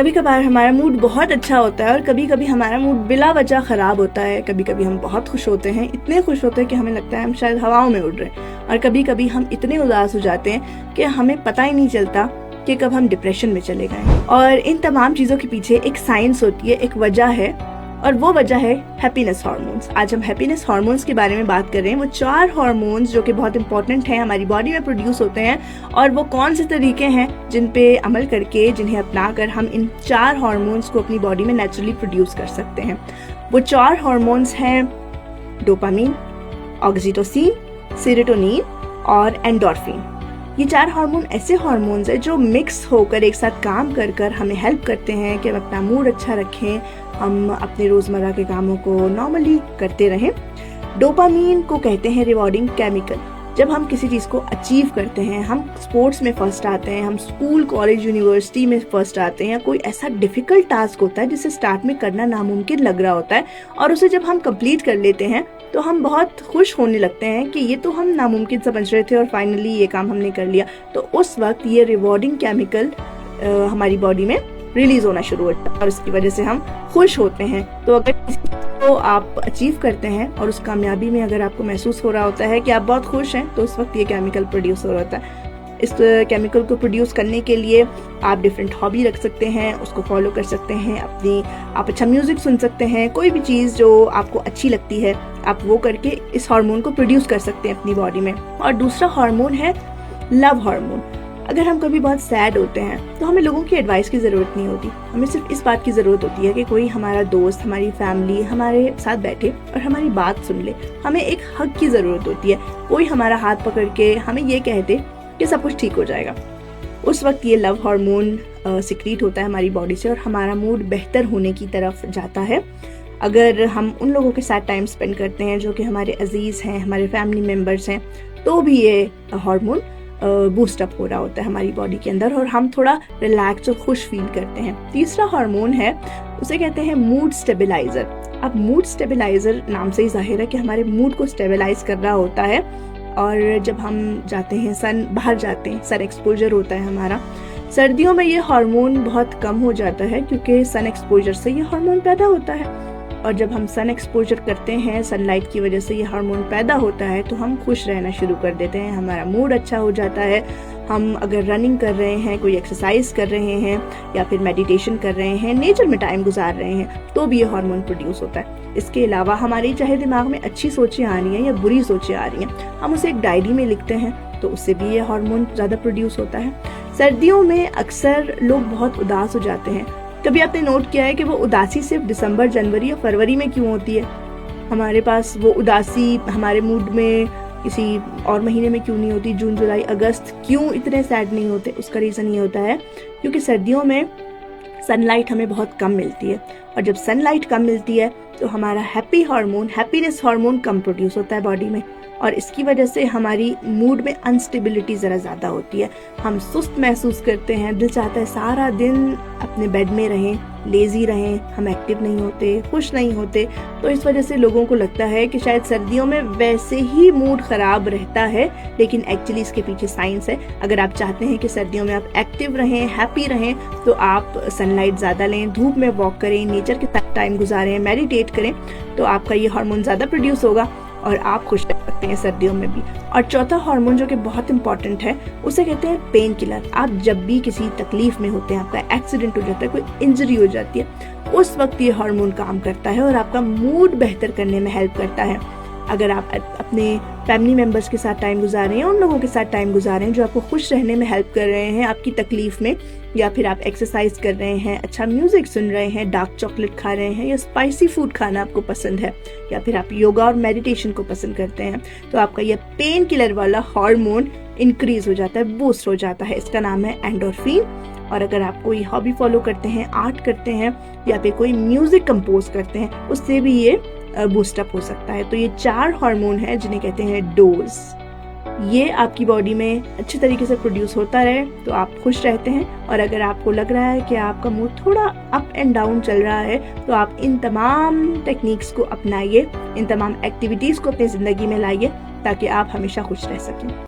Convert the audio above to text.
कभी कभार हमारा मूड बहुत अच्छा होता है और कभी कभी हमारा मूड बिला वजह ख़राब होता है। कभी कभी हम बहुत खुश होते हैं, इतने खुश होते हैं कि हमें लगता है हम शायद हवाओं में उड़ रहे हैं। और कभी कभी हम इतने उदास हो जाते हैं कि हमें पता ही नहीं चलता कि कब हम डिप्रेशन में चले गए। और इन तमाम चीज़ों के पीछे एक साइंस होती है, एक वजह है, और वो वजह है हैप्पीनेस हार्मोन्स। आज हम हैप्पीनेस हार्मोन्स के बारे में बात कर रहे हैं। वो 4 हार्मोन्स जो कि बहुत इंपॉर्टेंट हैं, हमारी बॉडी में प्रोड्यूस होते हैं, और वो कौन से तरीके हैं जिन पे अमल करके, जिन्हें अपनाकर हम इन 4 हार्मोन्स को अपनी बॉडी में नेचुरली प्रोड्यूस कर सकते हैं। वो 4 हार्मोन्स हैं डोपामीन, ऑक्सीटोसिन, सेरोटोनिन और एंडोर्फिन। ये 4 हार्मोन ऐसे हार्मोन्स हैं जो मिक्स होकर एक साथ काम कर कर हमें हेल्प करते हैं कि हम अपना मूड अच्छा रखें, हम अपने रोज़मर्रा के कामों को नॉर्मली करते रहें। डोपामीन को कहते हैं रिवॉर्डिंग केमिकल। जब हम किसी चीज़ को अचीव करते हैं, हम स्पोर्ट्स में फर्स्ट आते हैं, हम स्कूल, कॉलेज, यूनिवर्सिटी में फर्स्ट आते हैं, कोई ऐसा डिफ़िकल्ट टास्क होता है जिसे स्टार्ट में करना नामुमकिन लग रहा होता है, और उसे जब हम कंप्लीट कर लेते हैं तो हम बहुत खुश होने लगते हैं कि ये तो हम नामुमकिन समझ रहे थे और फाइनली ये काम हमने कर लिया। तो उस वक्त ये रिवॉर्डिंग केमिकल हमारी बॉडी में रिलीज होना शुरू होता है और इसकी वजह से हम खुश होते हैं। तो अगर किसी को आप अचीव करते हैं और उस कामयाबी में अगर आपको महसूस हो रहा होता है कि आप बहुत खुश हैं, तो उस वक्त ये केमिकल प्रोड्यूस हो रहा होता है। इस केमिकल को प्रोड्यूस करने के लिए आप डिफरेंट हॉबी रख सकते हैं, उसको फॉलो कर सकते हैं, आप अच्छा म्यूजिक सुन सकते हैं, कोई भी चीज़ जो आपको अच्छी लगती है आप वो करके इस हार्मोन को प्रोड्यूस कर सकते हैं अपनी बॉडी में। और दूसरा हार्मोन है लव हार्मोन। अगर हम कभी बहुत सैड होते हैं तो हमें लोगों की एडवाइस की ज़रूरत नहीं होती, हमें सिर्फ इस बात की ज़रूरत होती है कि कोई हमारा दोस्त, हमारी फैमिली हमारे साथ बैठे और हमारी बात सुन ले। हमें एक हक की ज़रूरत होती है, कोई हमारा हाथ पकड़ के हमें ये कह दे कि सब कुछ ठीक हो जाएगा। उस वक्त ये लव हार्मोन सिक्रीट होता है हमारी बॉडी से और हमारा मूड बेहतर होने की तरफ जाता है। अगर हम उन लोगों के साथ टाइम स्पेंड करते हैं जो कि हमारे अजीज़ हैं, हमारे फैमिली मेम्बर्स हैं, तो भी ये हार्मोन बूस्ट अप हो रहा होता है हमारी बॉडी के अंदर और हम थोड़ा रिलैक्स और खुश फील करते हैं। तीसरा हार्मोन है, उसे कहते हैं मूड स्टेबलाइजर। अब मूड स्टेबलाइजर नाम से ही जाहिर है कि हमारे मूड को स्टेबलाइज कर रहा होता है। और जब हम जाते हैं बाहर जाते हैं, सन एक्सपोजर होता है हमारा। सर्दियों में ये हार्मोन बहुत कम हो जाता है क्योंकि सन एक्सपोजर से ये हार्मोन पैदा होता है, और जब हम सन एक्सपोजर करते हैं, सनलाइट की वजह से ये हार्मोन पैदा होता है, तो हम खुश रहना शुरू कर देते हैं, हमारा मूड अच्छा हो जाता है। हम अगर रनिंग कर रहे हैं, कोई एक्सरसाइज कर रहे हैं या फिर मेडिटेशन कर रहे हैं, नेचर में टाइम गुजार रहे हैं, तो भी ये हार्मोन प्रोड्यूस होता है। इसके अलावा हमारी चाहे दिमाग में अच्छी सोचें आ रही हैं या बुरी सोचें आ रही हैं, हम उसे एक डायरी में लिखते हैं तो उससे भी ये हार्मोन ज़्यादा प्रोड्यूस होता है। सर्दियों में अक्सर लोग बहुत उदास हो जाते हैं। कभी आपने नोट किया है कि वो उदासी सिर्फ दिसंबर, जनवरी या फरवरी में क्यों होती है? हमारे पास वो उदासी हमारे मूड में किसी और महीने में क्यों नहीं होती? जून, जुलाई, अगस्त क्यों इतने सैड नहीं होते? उसका रीज़न ये होता है क्योंकि सर्दियों में सनलाइट हमें बहुत कम मिलती है, और जब सनलाइट कम मिलती है तो हमारा हैप्पीनेस हार्मोन कम प्रोड्यूस होता है बॉडी में, और इसकी वजह से हमारी मूड में अनस्टेबिलिटी ज़रा ज़्यादा होती है। हम सुस्त महसूस करते हैं, दिल चाहता है सारा दिन अपने बेड में रहें, लेज़ी रहें, हम एक्टिव नहीं होते, खुश नहीं होते। तो इस वजह से लोगों को लगता है कि शायद सर्दियों में वैसे ही मूड ख़राब रहता है, लेकिन एक्चुअली इसके पीछे साइंस है। अगर आप चाहते हैं कि सर्दियों में आप एक्टिव रहें, हैप्पी रहें, तो आप सनलाइट ज़्यादा लें, धूप में वॉक करें, नेचर के साथ टाइम गुजारें, मेडिटेट करें, तो आपका ये हार्मोन ज़्यादा प्रोड्यूस होगा और आप खुश रह सकते हैं सर्दियों में भी। और चौथा हार्मोन जो कि बहुत इंपॉर्टेंट है, उसे कहते हैं पेन किलर। आप जब भी किसी तकलीफ में होते हैं, आपका एक्सीडेंट हो जाता है, कोई इंजरी हो जाती है, उस वक्त ये हार्मोन काम करता है और आपका मूड बेहतर करने में हेल्प करता है। अगर आप अपने फैमिली मेम्बर्स के साथ टाइम गुजारें हैं, उन लोगों के साथ टाइम गुजारें जो आपको खुश रहने में हेल्प कर रहे हैं आपकी तकलीफ में, या फिर आप एक्सरसाइज कर रहे हैं, अच्छा म्यूजिक सुन रहे हैं, डार्क चॉकलेट खा रहे हैं, या स्पाइसी फूड खाना आपको पसंद है, या फिर आप योगा और मेडिटेशन को पसंद करते हैं, तो आपका यह पेन किलर वाला हार्मोन इंक्रीज हो जाता है, बूस्ट हो जाता है। इसका नाम है एंडोर्फिन। और अगर आप कोई हॉबी फॉलो करते हैं, आर्ट करते हैं, या फिर कोई म्यूजिक कंपोज करते हैं, उससे भी ये बूस्टअप हो सकता है। तो ये 4 हार्मोन है जिन्हें कहते हैं डोज। ये आपकी बॉडी में अच्छे तरीके से प्रोड्यूस होता रहे तो आप खुश रहते हैं। और अगर आपको लग रहा है कि आपका मूड थोड़ा अप एंड डाउन चल रहा है, तो आप इन तमाम टेक्निक्स को अपनाइए, इन तमाम एक्टिविटीज़ को अपनी ज़िंदगी में लाइए ताकि आप हमेशा खुश रह सकें।